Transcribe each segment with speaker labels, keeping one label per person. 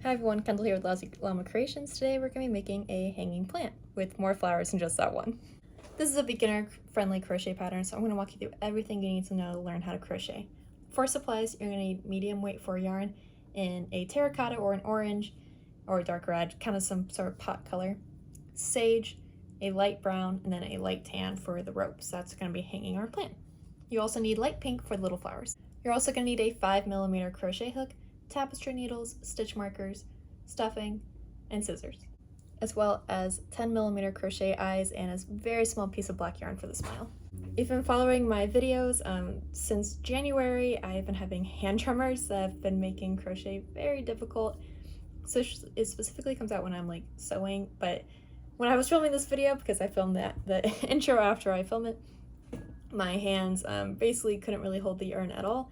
Speaker 1: Hi everyone, Kendall here with Lousy Llama Creations. Today we're going to be making a hanging plant with more flowers than just that one. This is a beginner-friendly crochet pattern, so I'm going to walk you through everything you need to know to learn how to crochet. For supplies, you're going to need medium weight for yarn in a terracotta or an orange or a dark red, kind of some sort of pot color, sage, a light brown, and then a light tan for the ropes. That's going to be hanging our plant. You also need light pink for the little flowers. You're also going to need a 5mm crochet hook, tapestry needles, stitch markers, stuffing, and scissors, as well as 10mm crochet eyes and a very small piece of black yarn for the smile. If you've been following my videos, since January I've been having hand tremors that have been making crochet very difficult. So it specifically comes out when I'm like sewing, but when I was filming this video, because I filmed the intro after I film it, my hands basically couldn't really hold the yarn at all.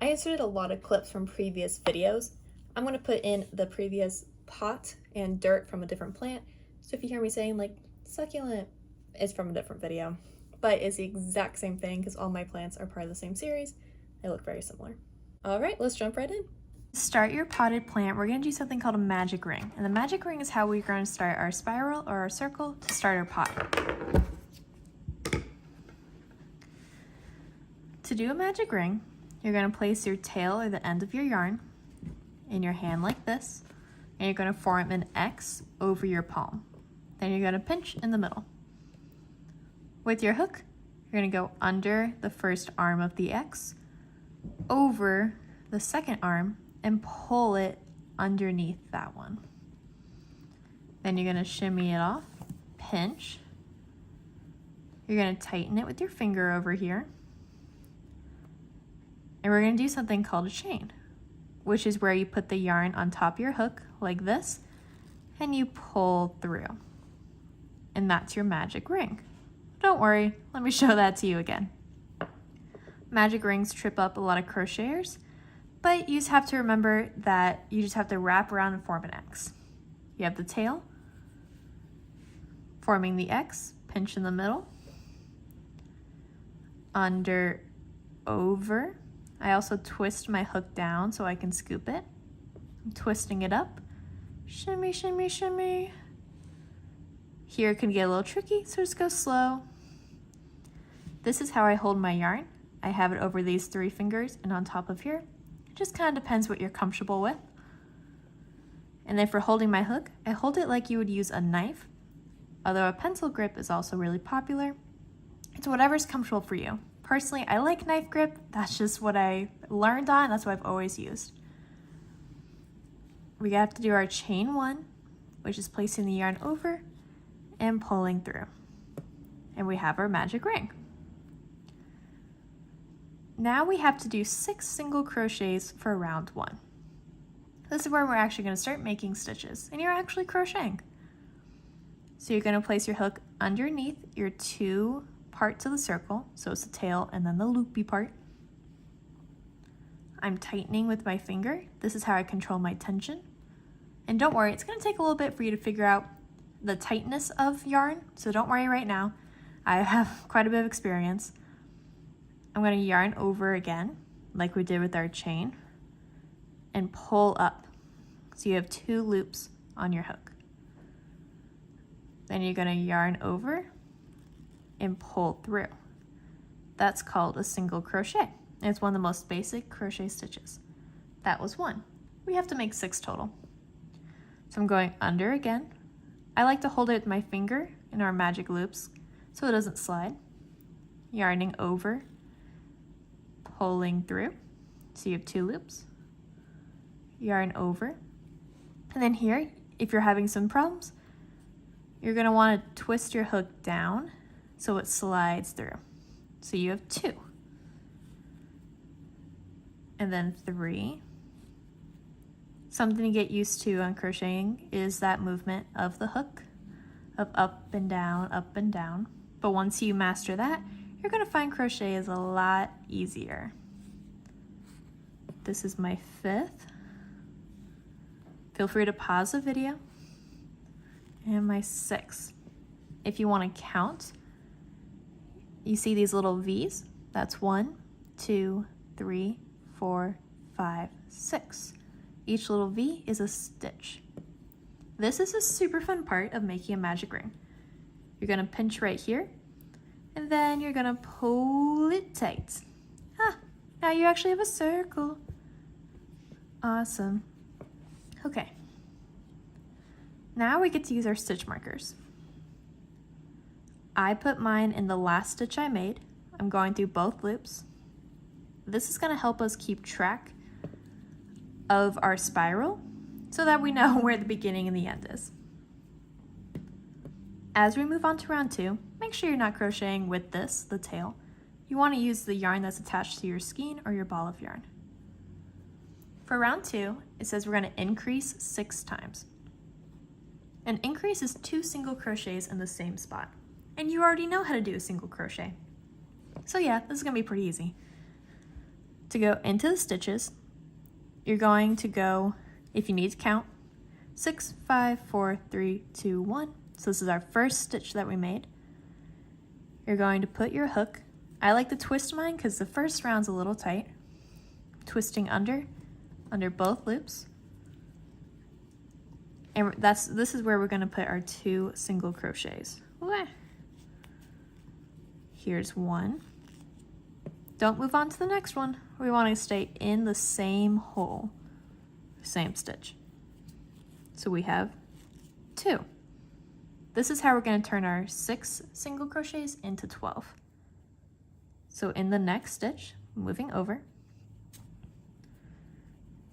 Speaker 1: I inserted a lot of clips from previous videos. I'm going to put in the previous pot and dirt from a different plant. So if you hear me saying like succulent, it's from a different video. But it's the exact same thing because all my plants are part of the same series. They look very similar. All right, let's jump right in.
Speaker 2: To start your potted plant, we're going to do something called a magic ring. And the magic ring is how we're going to start our spiral or our circle to start our pot. To do a magic ring, you're going to place your tail or the end of your yarn in your hand like this, and you're going to form an X over your palm. Then you're going to pinch in the middle. With your hook, you're going to go under the first arm of the X, over the second arm, and pull it underneath that one. Then you're going to shimmy it off, pinch. You're going to tighten it with your finger over here. And we're going to do something called a chain, which is where you put the yarn on top of your hook like this, and you pull through. And that's your magic ring. Don't worry, let me show that to you again. Magic rings trip up a lot of crocheters, but you just have to remember that you just have to wrap around and form an X. You have the tail, forming the X, pinch in the middle, under, over. I also twist my hook down so I can scoop it. I'm twisting it up. Shimmy, shimmy, shimmy. Here it can get a little tricky, so just go slow. This is how I hold my yarn. I have it over these 3 fingers and on top of here. It just kind of depends what you're comfortable with. And then for holding my hook, I hold it like you would use a knife, although a pencil grip is also really popular. It's whatever's comfortable for you. Personally, I like knife grip. That's just what I learned on. That's what I've always used. We have to do our chain 1, which is placing the yarn over and pulling through. And we have our magic ring. Now we have to do 6 single crochets for round 1. This is where we're actually going to start making stitches, and you're actually crocheting. So you're going to place your hook underneath your 2 parts of the circle, so it's the tail and then the loopy part. I'm tightening with my finger. This is how I control my tension. And don't worry, it's going to take a little bit for you to figure out the tightness of yarn, so don't worry right now. I have quite a bit of experience. I'm going to yarn over again, like we did with our chain, and pull up. So you have 2 loops on your hook. Then you're going to yarn over and pull through. That's called a single crochet. It's one of the most basic crochet stitches. That was 1. We have to make 6 total. So I'm going under again. I like to hold it with my finger in our magic loops so it doesn't slide. Yarning over, pulling through. So you have 2 loops. Yarn over. And then here, if you're having some problems, you're going to want to twist your hook down so it slides through. So you have 2. And then 3. Something to get used to on crocheting is that movement of the hook, of up and down, up and down. But once you master that, you're going to find crochet is a lot easier. This is my 5th. Feel free to pause the video. And my 6th. If you want to count, you see these little V's? That's 1, 2, 3, 4, 5, 6. each little V is a stitch. This is a super fun part of making a magic ring. You're gonna pinch right here, and then you're gonna pull it tight. Ah, now you actually have a circle. Awesome. Okay. Now we get to use our stitch markers. I put mine in the last stitch I made. I'm going through both loops. This is gonna help us keep track of our spiral so that we know where the beginning and the end is. As we move on to round 2, make sure you're not crocheting with this, the tail. You want to use the yarn that's attached to your skein or your ball of yarn. For round 2, it says we're going to increase 6 times. An increase is 2 single crochets in the same spot, and you already know how to do a single crochet. So yeah, this is going to be pretty easy. To go into the stitches, you're going to go, if you need to count, 6, 5, 4, 3, 2, 1. So this is our first stitch that we made. You're going to put your hook. I like to twist mine because the first round's a little tight. Twisting under both loops. And this is where we're going to put our 2 single crochets. Here's one. Don't move on to the next one. We want to stay in the same hole, same stitch. So we have 2. This is how we're going to turn our 6 single crochets into 12. So in the next stitch, moving over,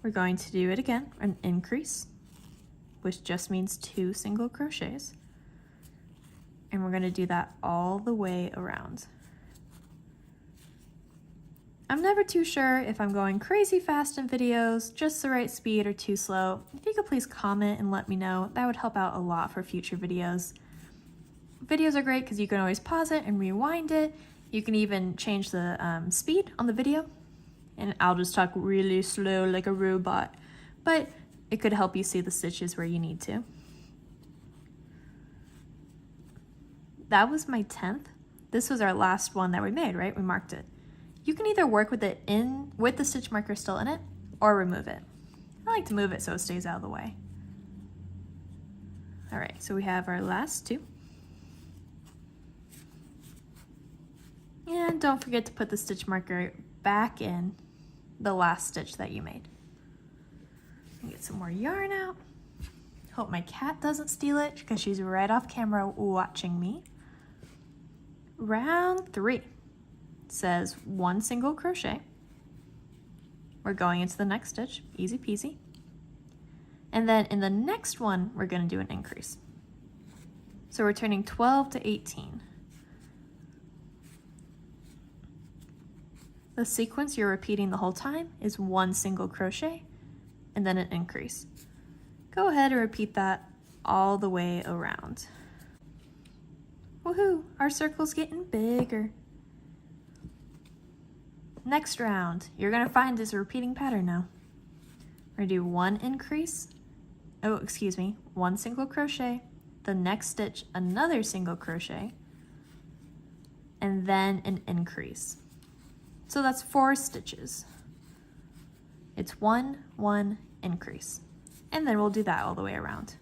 Speaker 2: we're going to do it again, an increase, which just means 2 single crochets. And we're going to do that all the way around. I'm never too sure if I'm going crazy fast in videos, just the right speed, or too slow. If you could please comment and let me know, that would help out a lot for future videos. Videos are great because you can always pause it and rewind it. You can even change the speed on the video, and I'll just talk really slow like a robot, but it could help you see the stitches where you need to. That was my 10th. This was our last one that we made, right? We marked it. You can either work with it with the stitch marker still in it, or remove it. I like to move it so it stays out of the way. All right, so we have our last 2. And don't forget to put the stitch marker back in the last stitch that you made. Get some more yarn out. Hope my cat doesn't steal it because she's right off camera watching me. Round 3 says 1 single crochet. We're going into the next stitch, easy peasy. And then in the next one, we're going to do an increase. So we're turning 12 to 18. The sequence you're repeating the whole time is 1 single crochet and then an increase. Go ahead and repeat that all the way around. Woohoo, our circle's getting bigger. Next round, you're gonna find this repeating pattern now. We're gonna do 1 increase, 1 single crochet, the next stitch, another single crochet, and then an increase. So that's 4 stitches. It's 1, 1, increase. And then we'll do that all the way around.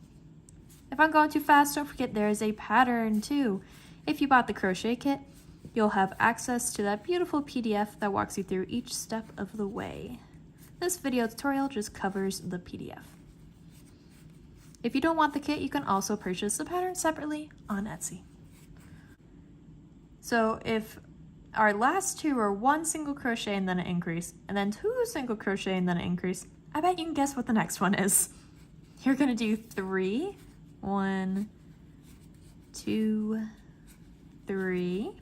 Speaker 2: If I'm going too fast, don't forget there is a pattern too. If you bought the crochet kit, you'll have access to that beautiful PDF that walks you through each step of the way. This video tutorial just covers the PDF. If you don't want the kit, you can also purchase the pattern separately on Etsy. So if our last 2 are 1 single crochet and then an increase, and then 2 single crochet and then an increase, I bet you can guess what the next one is. You're gonna do 3, 1, 2, 3,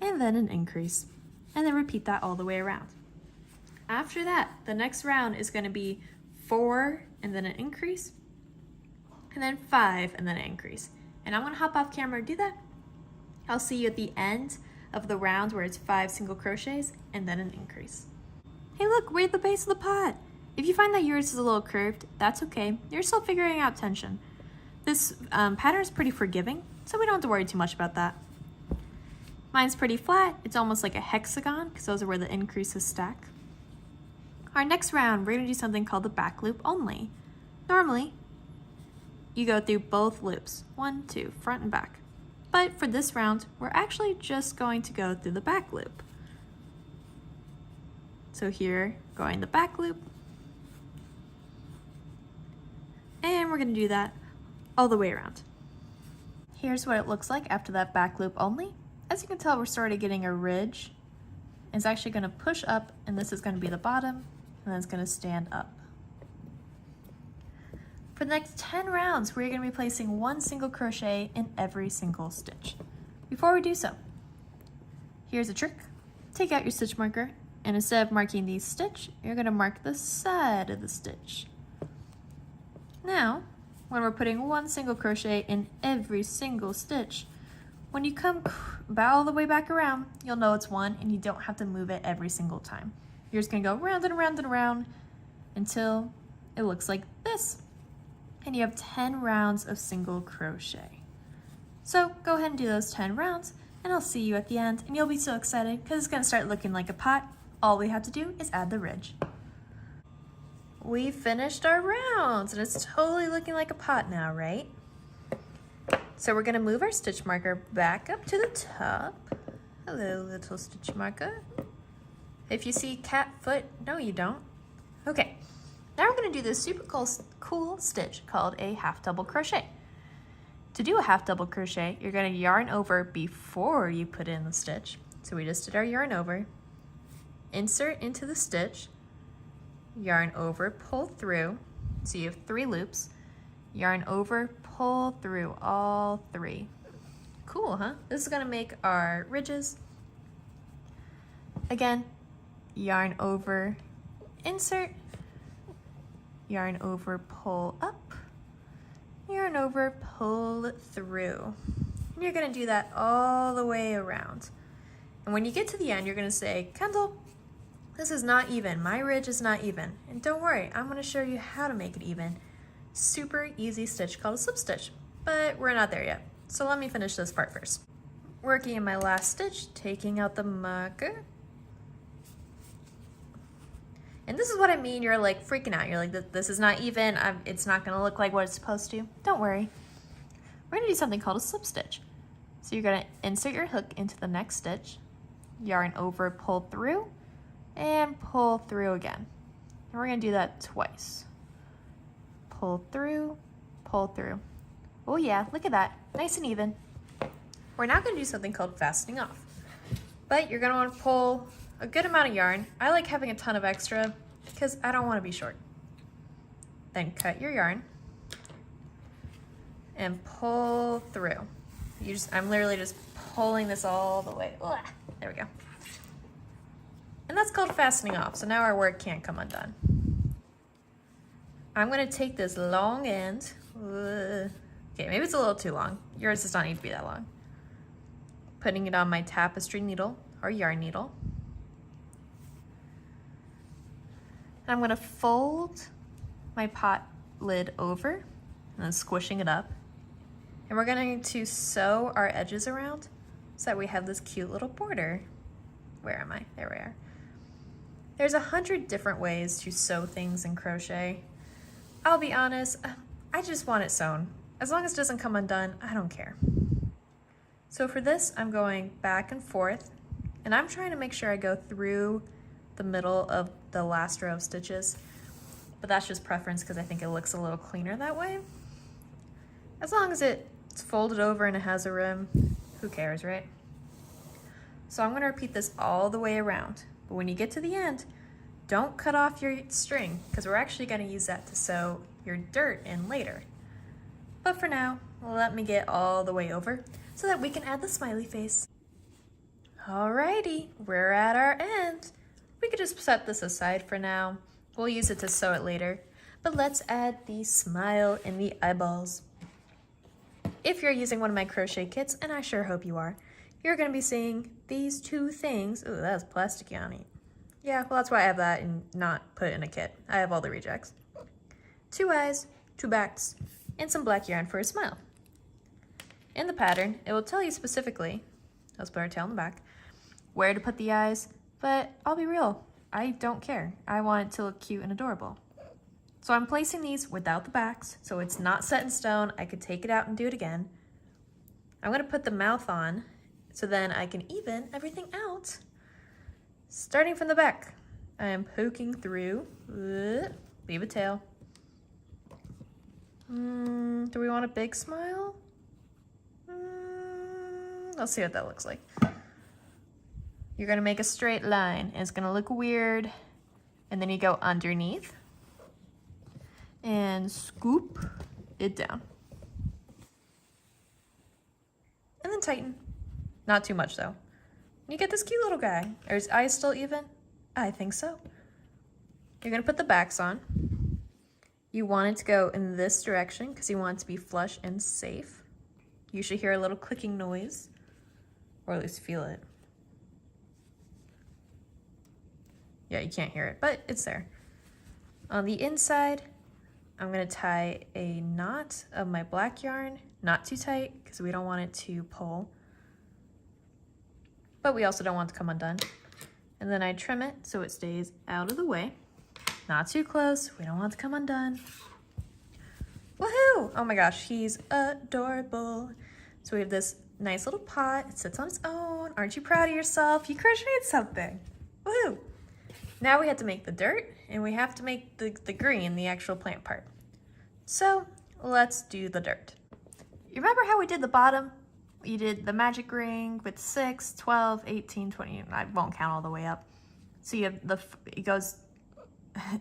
Speaker 2: and then an increase, and then repeat that all the way around. After that, the next round is gonna be 4 and then an increase, and then 5 and then an increase. And I'm gonna hop off camera and do that. I'll see you at the end of the round where it's 5 single crochets and then an increase. Hey look, we're at the base of the pot. If you find that yours is a little curved, that's okay. You're still figuring out tension. This pattern is pretty forgiving, so we don't have to worry too much about that. Mine's pretty flat. It's almost like a hexagon because those are where the increases stack. Our next round, we're gonna do something called the back loop only. Normally, you go through both loops, 1, 2, front and back. But for this round, we're actually just going to go through the back loop. So here, going the back loop. And we're gonna do that all the way around. Here's what it looks like after that back loop only. As you can tell, we're sort of getting a ridge. It's actually gonna push up, and this is gonna be the bottom, and then it's gonna stand up. For the next 10 rounds, we're gonna be placing 1 single crochet in every single stitch. Before we do so, here's a trick. Take out your stitch marker, and instead of marking the stitch, you're gonna mark the side of the stitch. Now, when we're putting 1 single crochet in every single stitch, when you come about all the way back around, you'll know it's 1 and you don't have to move it every single time. You're just gonna go round and around and around until it looks like this. And you have 10 rounds of single crochet. So go ahead and do those 10 rounds, and I'll see you at the end, and you'll be so excited because it's gonna start looking like a pot. All we have to do is add the ridge. We finished our rounds, and it's totally looking like a pot now, right? So we're gonna move our stitch marker back up to the top. Hello, little stitch marker. If you see cat foot, no you don't. Okay, now we're gonna do this super cool stitch called a half double crochet. To do a half double crochet, you're gonna yarn over before you put in the stitch. So we just did our yarn over, insert into the stitch, yarn over, pull through. So you have 3 loops, yarn over, pull through all 3. Cool, huh? This is gonna make our ridges. Again, yarn over, insert, yarn over, pull up, yarn over, pull through. And you're gonna do that all the way around. And when you get to the end, you're gonna say, Kendall, this is not even. My ridge is not even. And don't worry, I'm gonna show you how to make it even. Super easy stitch called a slip stitch, but we're not there yet. So let me finish this part first. Working in my last stitch, taking out the marker. And this is what I mean, you're like freaking out. You're like, this is not even, it's not gonna look like what it's supposed to. Don't worry. We're gonna do something called a slip stitch. So you're gonna insert your hook into the next stitch, yarn over, pull through, and pull through again. And we're gonna do that twice. Pull through, pull through. Oh yeah, look at that, nice and even. We're now gonna do something called fastening off. But you're gonna wanna pull a good amount of yarn. I like having a ton of extra because I don't wanna be short. Then cut your yarn and pull through. I'm literally just pulling this all the way. Ugh, there we go. And that's called fastening off. So now our work can't come undone. I'm gonna take this long end. Okay, maybe it's a little too long. Yours does not need to be that long. Putting it on my tapestry needle or yarn needle. I'm gonna fold my pot lid over and then squishing it up. And we're going to sew our edges around so that we have this cute little border. Where am I? There we are. There's 100 different ways to sew things in crochet. I'll be honest, I just want it sewn. As long as it doesn't come undone, I don't care. So for this, I'm going back and forth, and I'm trying to make sure I go through the middle of the last row of stitches, but that's just preference because I think it looks a little cleaner that way. As long as it's folded over and it has a rim, who cares, right? So I'm gonna repeat this all the way around, but when you get to the end, don't cut off your string because we're actually gonna use that to sew your dirt in later. But for now, let me get all the way over so that we can add the smiley face. Alrighty, we're at our end. We could just set this aside for now. We'll use it to sew it later, but let's add the smile in the eyeballs. If you're using one of my crochet kits, and I sure hope you are, you're gonna be seeing these 2 things. Ooh, that has plasticky on it. Yeah, well that's why I have that and not put it in a kit. I have all the rejects. 2 eyes, 2 backs, and some black yarn for a smile. In the pattern, it will tell you specifically, let's put our tail in the back, where to put the eyes, but I'll be real, I don't care. I want it to look cute and adorable. So I'm placing these without the backs, so it's not set in stone. I could take it out and do it again. I'm gonna put the mouth on so then I can even everything out. Starting from the back, I am poking through, leave a tail. Do we want a big smile? Let's see what that looks like. You're gonna make a straight line. It's gonna look weird. And then you go underneath and scoop it down. And then tighten. Not too much though. And you get this cute little guy. Are his eyes still even? I think so. You're gonna put the backs on. You want it to go in this direction because you want it to be flush and safe. You should hear a little clicking noise, or at least feel it. Yeah, you can't hear it, but it's there. On the inside, I'm gonna tie a knot of my black yarn, not too tight because we don't want it to pull, but we also don't want it to come undone. And then I trim it so it stays out of the way, not too close. We don't want it to come undone. Woohoo! Oh my gosh, he's adorable. So we have this nice little pot. It sits on its own. Aren't you proud of yourself? You crocheted something. Woohoo! Now we have to make the dirt, and we have to make the green, the actual plant part. So let's do the dirt. You remember how we did the bottom? We did the magic ring with 6, 12, 18, 20. I won't count all the way up. So you have it goes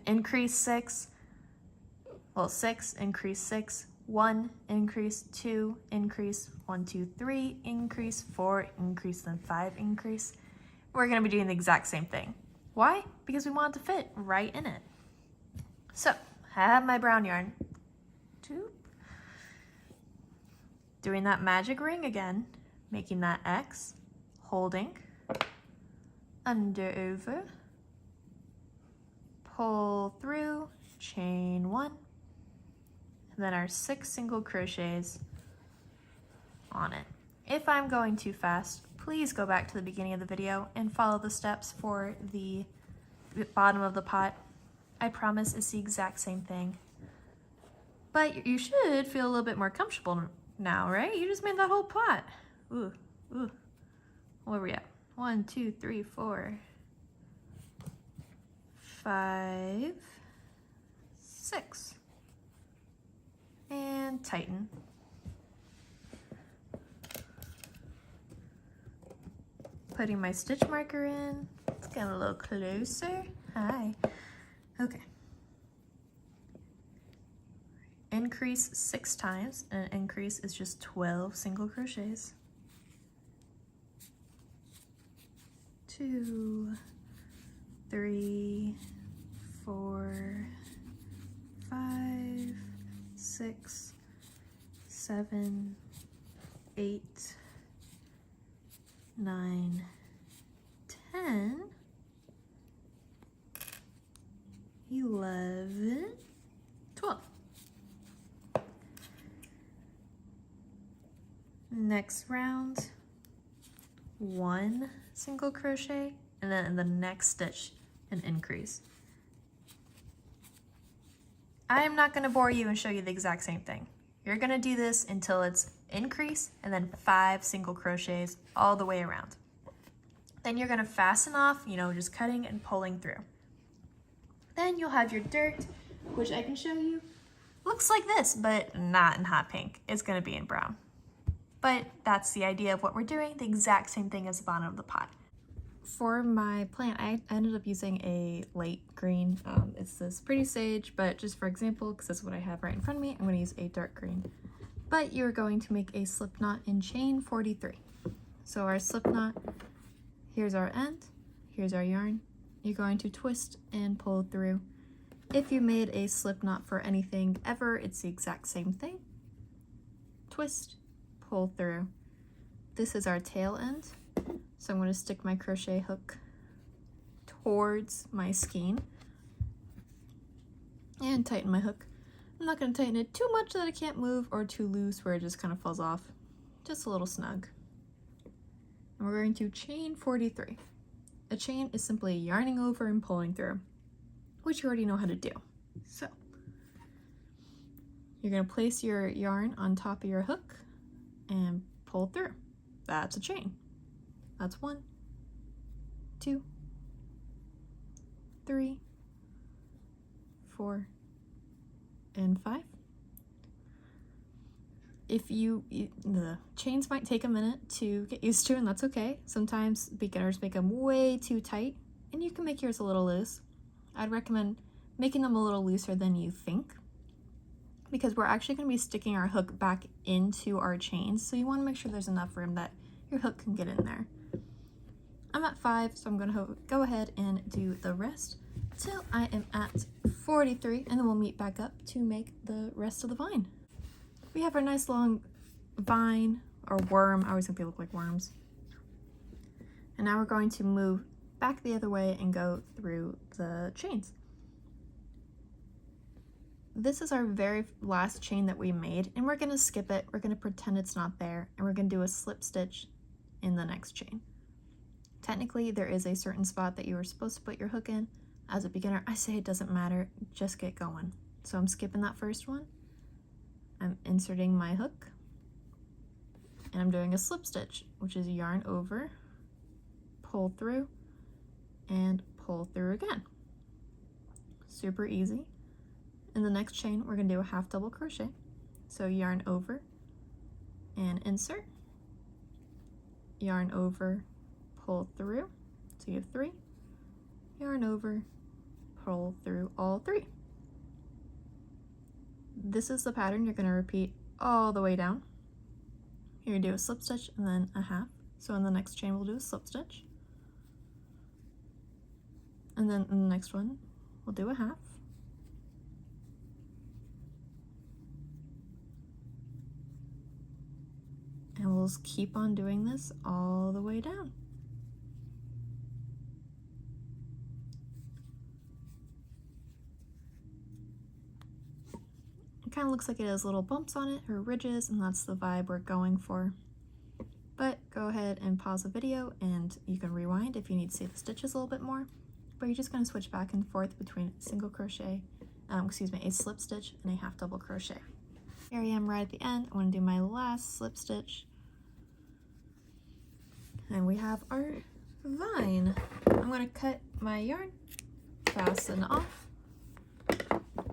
Speaker 2: increase 6, well 6, increase 6, 1, increase 2, increase 1, 2, 3, increase 4, increase, then 5, increase. We're gonna be doing the exact same thing. Why? Because we want it to fit right in it. So, I have my brown yarn. Doing that magic ring again, making that X, holding, under, over, pull through, chain 1, and then our 6 single crochets on it. If I'm going too fast, please go back to the beginning of the video and follow the steps for the bottom of the pot. I promise it's the exact same thing. But you should feel a little bit more comfortable now, right? You just made that whole pot. Ooh, ooh. Where are we at? 1, 2, 3, 4, 5, 6. And tighten. Putting my stitch marker in. Let's get a little closer. Hi. Okay. Increase 6 times, and an increase is just 12 single crochets. 2, 3, 4, 5, 6, 7, 8, 9, 10, 11, 12. Next round, 1 single crochet, and then in the next stitch, an increase. I am not going to bore you and show you the exact same thing. You're going to do this until it's increase and then 5 single crochets all the way around. Then you're going to fasten off, just cutting and pulling through. Then you'll have your dirt, which I can show you. Looks like this, but not in hot pink. It's going to be in brown. But that's the idea of what we're doing, the exact same thing as the bottom of the pot. For my plant, I ended up using a light green. It's this pretty sage, but just for example, because that's what I have right in front of me, I'm going to use a dark green. But you're going to make a slip knot in chain 43. So our slip knot, here's our end, here's our yarn. You're going to twist and pull through. If you made a slip knot for anything ever, it's the exact same thing. Twist, pull through. This is our tail end. So I'm going to stick my crochet hook towards my skein and tighten my hook. I'm not going to tighten it too much that it can't move or too loose where it just kind of falls off. Just a little snug. And we're going to chain 43.
Speaker 1: A chain is simply yarning over and pulling through, which you already know how to do. So you're going to place your yarn on top of your hook and pull through. That's a chain. That's 1, 2, 3, 4, and 5. If the chains might take a minute to get used to, and that's okay. Sometimes beginners make them way too tight, and you can make yours a little loose. I'd recommend making them a little looser than you think, because we're actually going to be sticking our hook back into our chains, so you want to make sure there's enough room that your hook can get in there. I'm at 5, so I'm going to go ahead and do the rest till I am at 43, and then we'll meet back up to make the rest of the vine. We have our nice long vine, or worm. I always think they look like worms. And now we're going to move back the other way and go through the chains. This is our very last chain that we made, and we're going to skip it. We're going to pretend it's not there, and we're going to do a slip stitch in the next chain. Technically, there is a certain spot that you were supposed to put your hook in. As a beginner, I say it doesn't matter, just get going. So I'm skipping that first one. I'm inserting my hook, and I'm doing a slip stitch, which is yarn over, pull through, and pull through again. Super easy. In the next chain, we're going to do a half double crochet. So yarn over and insert, yarn over, pull through, so you have 3, yarn over, pull through all 3. This is the pattern you're going to repeat all the way down. You're going to do a slip stitch and then a half. So in the next chain, we'll do a slip stitch. And then in the next one, we'll do a half. And we'll just keep on doing this all the way down. Kind of looks like it has little bumps on it or ridges, and that's the vibe we're going for. But go ahead and pause the video and you can rewind if you need to see the stitches a little bit more. But you're just going to switch back and forth between a single crochet, a slip stitch and a half double crochet. Here I am right at the end. I want to do my last slip stitch. And we have our vine. I'm going to cut my yarn, fasten off.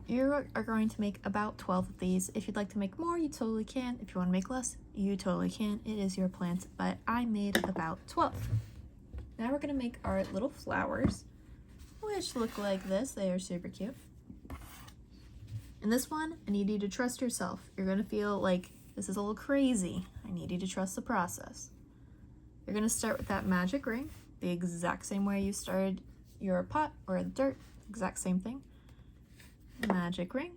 Speaker 1: You are going to make about 12 of these. If you'd like to make more, you totally can. If you want to make less, you totally can. It is your plant, but I made about 12. Now we're going to make our little flowers, which look like this. They are super cute. In this one, I need you to trust yourself. You're going to feel like this is a little crazy. I need you to trust the process. You're going to start with that magic ring, the exact same way you started your pot or the dirt, exact same thing. Magic ring.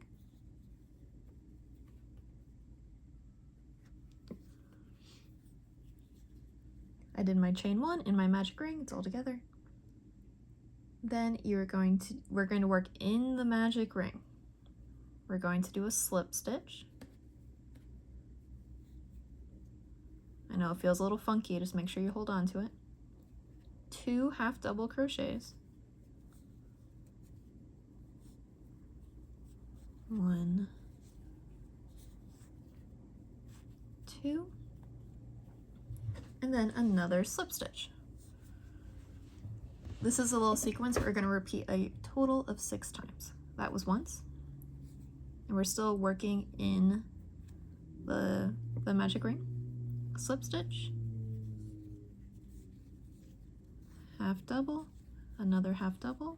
Speaker 1: I did my chain 1 in my magic ring, it's all together. Then we're going to work in the magic ring. We're going to do a slip stitch. I know it feels a little funky, just make sure you hold on to it. 2 half double crochets. 1, 2, and then another slip stitch. This is a little sequence we're going to repeat a total of 6 times. That was once, and we're still working in the magic ring. Slip stitch, half double, another half double,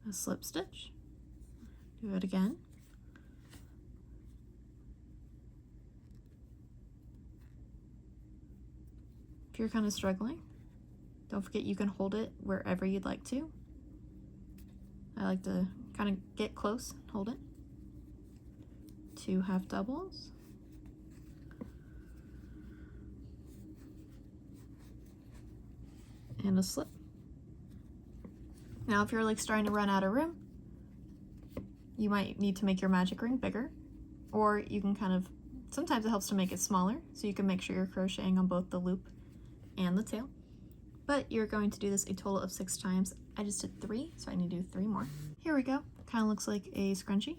Speaker 1: a slip stitch, do it again, if you're kind of struggling, don't forget you can hold it wherever you'd like to. I like to kind of get close and hold it. 2 half doubles, and a slip. Now if you're like starting to run out of room, you might need to make your magic ring bigger, or you can kind of Sometimes it helps to make it smaller so you can make sure you're crocheting on both the loop and the tail. But you're going to do this a total of 6 times. I just did 3, so I need to do 3 more. Here we go. Kind of looks like a scrunchie.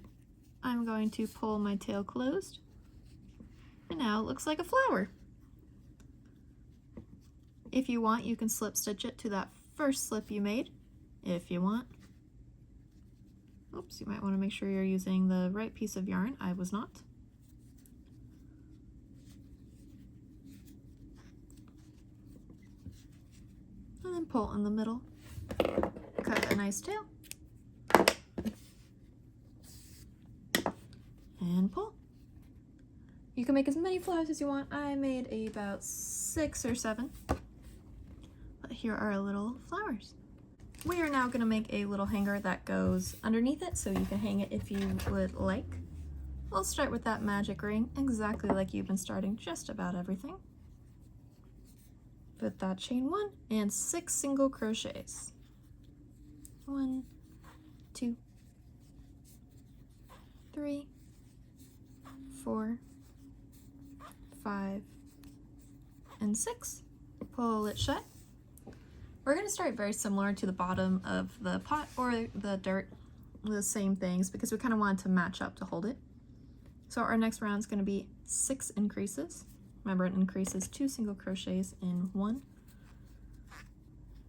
Speaker 1: I'm going to pull my tail closed. And now it looks like a flower. If you want, you can slip stitch it to that first slip you made, if you want. Oops, you might want to make sure you're using the right piece of yarn. I was not. And then pull in the middle. Cut a nice tail. And pull. You can make as many flowers as you want. I made about 6 or 7. But here are our little flowers. We are now going to make a little hanger that goes underneath it so you can hang it if you would like. We'll start with that magic ring, exactly like you've been starting just about everything. Put that chain 1 and 6 single crochets. 1, 2, 3, 4, 5, and 6. Pull it shut. We're going to start very similar to the bottom of the pot or the dirt, the same things, because we kind of wanted to match up to hold it. So our next round is going to be 6 increases. Remember, it increases 2 single crochets in 1.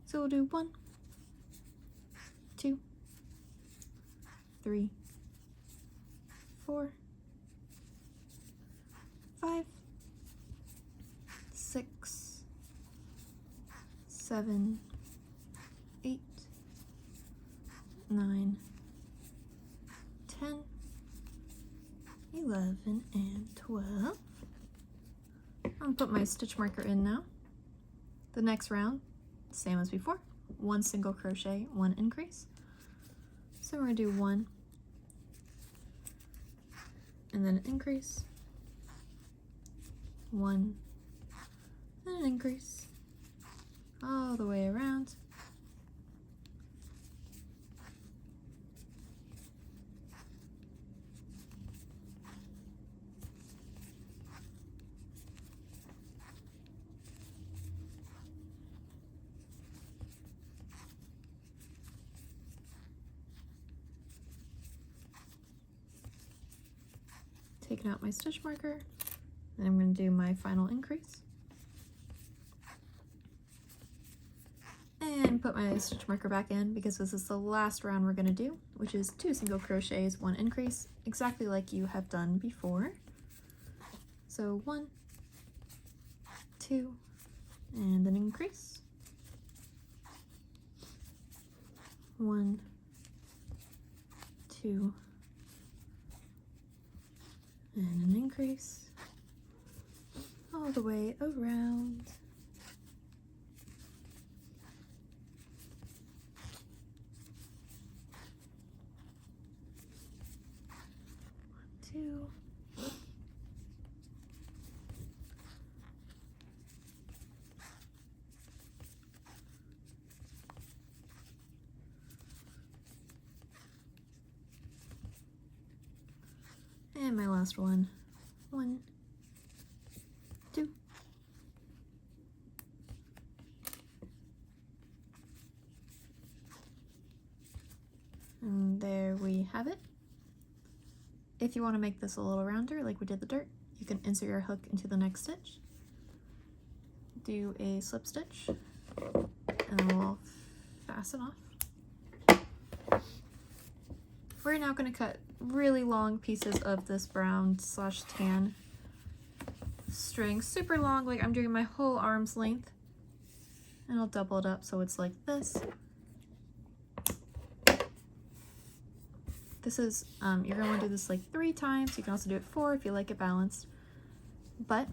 Speaker 1: So we'll do 1, 2, 3, 4, 5, 6, 7, 8, 9, 10, 11, and 12. I'm gonna put my stitch marker in now. The next round, same as before, 1 single crochet, 1 increase. So we're gonna do 1, and then an increase, 1, and an increase, all the way around. Taking out my stitch marker, and I'm going to do my final increase. And put my stitch marker back in because this is the last round we're going to do, which is 2 single crochets, 1 increase, exactly like you have done before. So 1, 2, and an increase. 1, 2, and an increase all the way around. One, 2. And my last one. 1, 2. And there we have it. If you want to make this a little rounder, like we did the dirt, you can insert your hook into the next stitch, do a slip stitch, and then we'll fasten off. We're now going to cut really long pieces of this brown / tan string, super long, like I'm doing my whole arm's length, and I'll double it up so it's like this. This is, you're going to want to do this like 3 times. You can also do it 4 if you like it balanced. But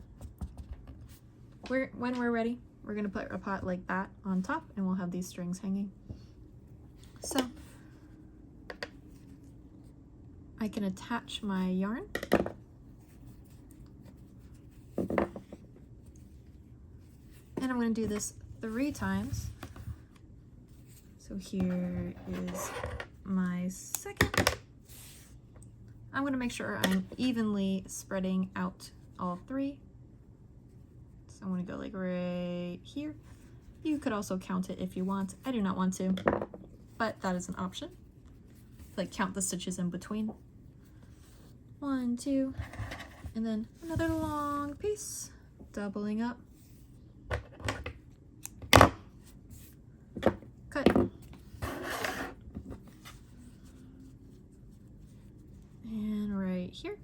Speaker 1: when we're ready, we're going to put a pot like that on top, and we'll have these strings hanging. So I can attach my yarn. And I'm going to do this 3 times. So here is my second. I'm going to make sure I'm evenly spreading out all 3. So I'm going to go like right here. You could also count it if you want. I do not want to, but that is an option. Like count the stitches in between. 1, 2, and then another long piece, doubling up. Cut. And right here.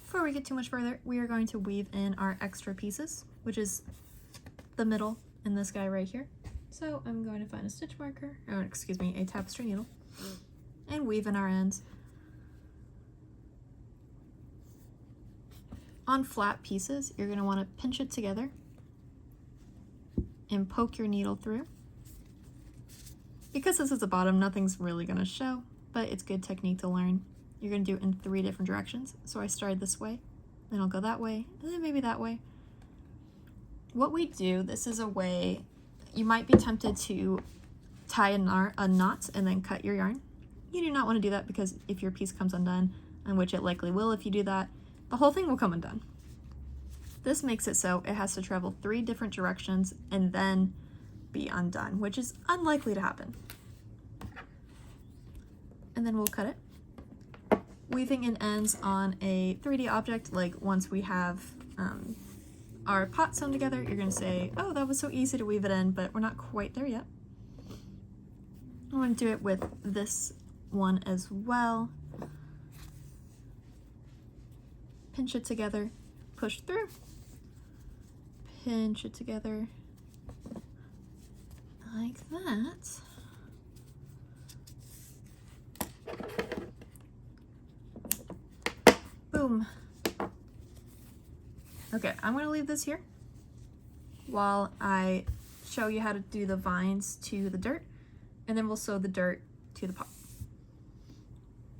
Speaker 1: Before we get too much further, we are going to weave in our extra pieces, which is the middle and this guy right here. So I'm going to find a stitch marker, or excuse me, a tapestry needle, and weave in our ends. On flat pieces, you're going to want to pinch it together and poke your needle through. Because this is the bottom, nothing's really going to show, but it's good technique to learn. You're going to do it in 3 different directions. So I started this way, then I'll go that way, and then maybe that way. What we do, this is a way, you might be tempted to tie a knot and then cut your yarn. You do not want to do that because if your piece comes undone, and which it likely will if you do that, the whole thing will come undone. This makes it so it has to travel 3 different directions and then be undone, which is unlikely to happen. And then we'll cut it. Weaving in ends on a 3D object, like once we have our pot sewn together, you're going to say, oh, that was so easy to weave it in, but we're not quite there yet. I'm going to do it with this one as well. Pinch it together, push through, pinch it together like that. Boom. Okay, I'm going to leave this here while I show you how to do the vines to the dirt, and then we'll sew the dirt to the pot.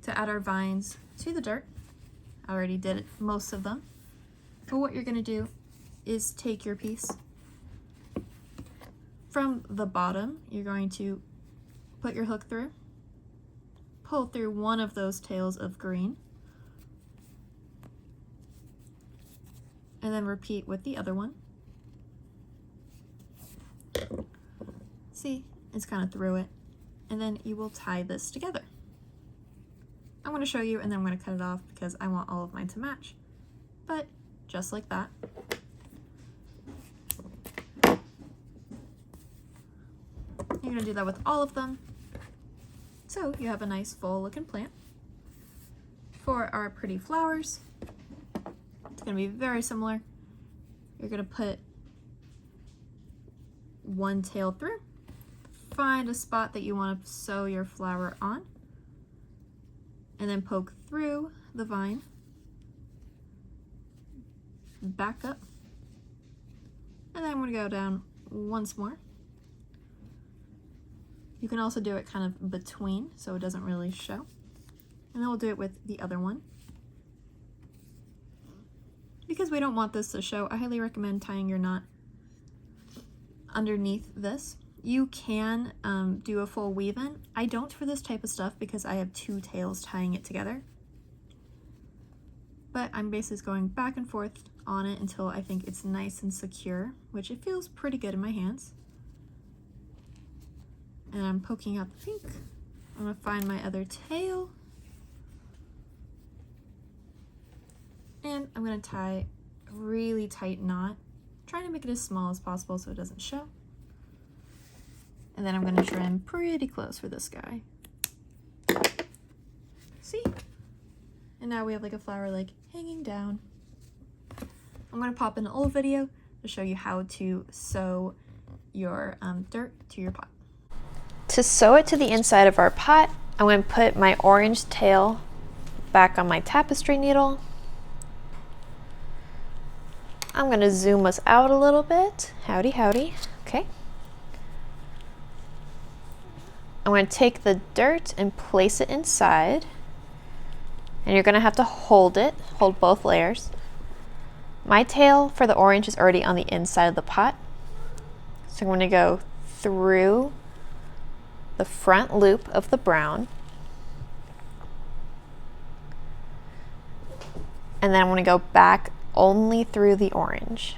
Speaker 1: To add our vines to the dirt, I already did most of them, but what you're going to do is take your piece. From the bottom, you're going to put your hook through, pull through one of those tails of green, and then repeat with the other one. See, it's kind of through it, and then you will tie this together. I'm going to show you and then I'm going to cut it off because I want all of mine to match, but just like that. You're going to do that with all of them, so you have a nice full looking plant. For our pretty flowers, it's going to be very similar. You're going to put one tail through, find a spot that you want to sew your flower on, and then poke through the vine, back up, and then I'm going to go down once more. You can also do it kind of between so it doesn't really show, and then we'll do it with the other one. Because we don't want this to show, I highly recommend tying your knot underneath this. You can do a full weave in. I don't for this type of stuff because I have 2 tails tying it together. But I'm basically going back and forth on it until I think it's nice and secure, which it feels pretty good in my hands. And I'm poking out the pink. I'm gonna find my other tail. And I'm gonna tie a really tight knot, trying to make it as small as possible so it doesn't show. And then I'm going to trim pretty close for this guy. See? And now we have like a flower like hanging down. I'm going to pop in an old video to show you how to sew your dirt to your pot.
Speaker 2: To sew it to the inside of our pot, I'm going to put my orange tail back on my tapestry needle. I'm going to zoom us out a little bit. Howdy, howdy. Okay. I'm going to take the dirt and place it inside. And you're going to have to hold both layers. My tail for the orange is already on the inside of the pot. So I'm going to go through the front loop of the brown. And then I'm going to go back only through the orange.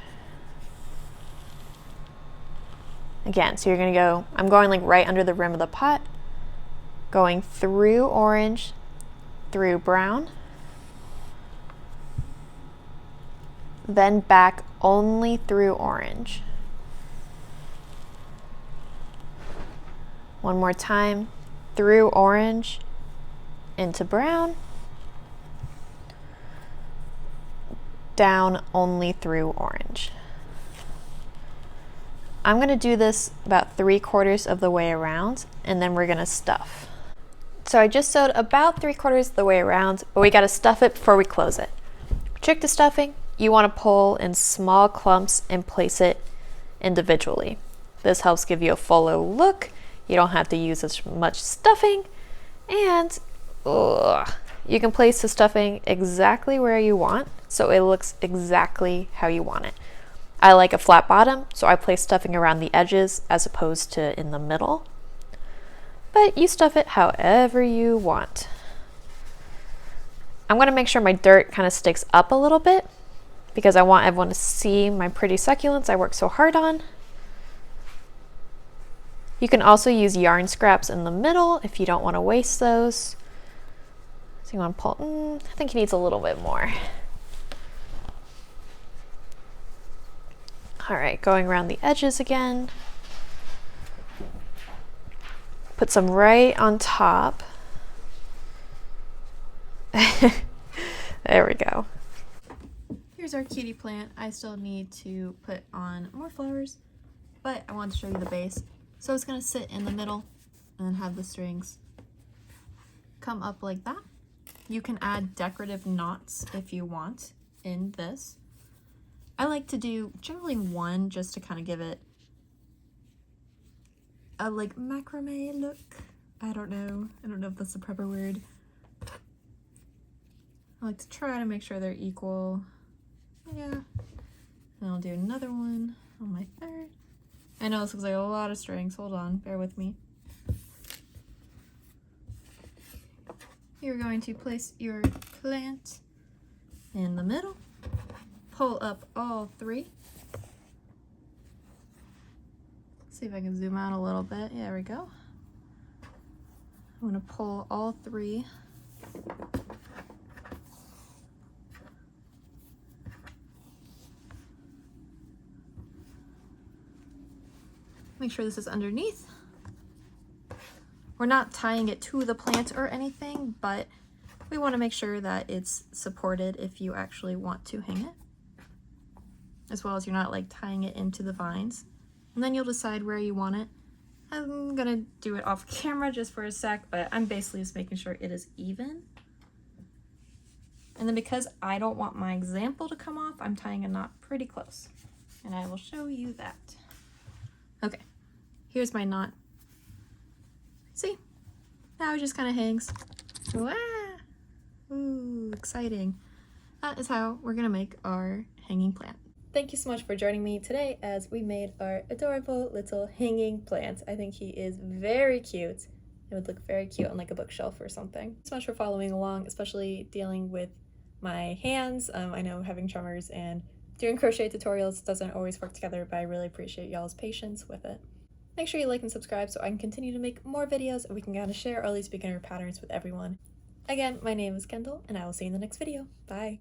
Speaker 2: Again, so you're going to go, I'm going like right under the rim of the pot, going through orange, through brown, then back only through orange. One more time, through orange, into brown, down only through orange. I'm going to do this about 3/4 of the way around, and then we're going to stuff. So I just sewed about 3/4 of the way around, but we got to stuff it before we close it. Trick to stuffing, you want to pull in small clumps and place it individually. This helps give you a fuller look. You don't have to use as much stuffing, and you can place the stuffing exactly where you want, so it looks exactly how you want it. I like a flat bottom, so I place stuffing around the edges as opposed to in the middle. But you stuff it however you want. I'm going to make sure my dirt kind of sticks up a little bit because I want everyone to see my pretty succulents I worked so hard on. You can also use yarn scraps in the middle if you don't want to waste those. So you want to pull, I think he needs a little bit more. All right, going around the edges again. Put some right on top. There we go. Here's our cutie plant. I still need to put on more flowers, but I wanted to show you the base. So it's gonna sit in the middle and then have the strings come up like that. You can add decorative knots if you want in this. I like to do generally one just to kind of give it a like macrame look. I don't know if that's the proper word. I like to try to make sure they're equal. Yeah. And I'll do another one on my third. I know this looks like a lot of strings. Hold on, bear with me. You're going to place your plant in the middle. Pull up all three. See if I can zoom out a little bit. Yeah, there we go. I'm going to pull all three. Make sure this is underneath. We're not tying it to the plant or anything, but we want to make sure that it's supported if you actually want to hang it, as well as you're not like tying it into the vines. And then you'll decide where you want it. I'm gonna do it off camera just for a sec, but I'm basically just making sure it is even. And then because I don't want my example to come off, I'm tying a knot pretty close. And I will show you that. Okay, here's my knot. See? Now it just kind of hangs. Wow! Ooh, exciting. That is how we're gonna make our hanging plant. Thank you so much for joining me today as we made our adorable little hanging plant. I think he is very cute. It would look very cute on like a bookshelf or something. Thanks so much for following along, especially dealing with my hands. I know having tremors and doing crochet tutorials doesn't always work together, but I really appreciate y'all's patience with it. Make sure you like and subscribe so I can continue to make more videos and we can kind of share all these beginner patterns with everyone. Again, my name is Kendall and I will see you in the next video. Bye!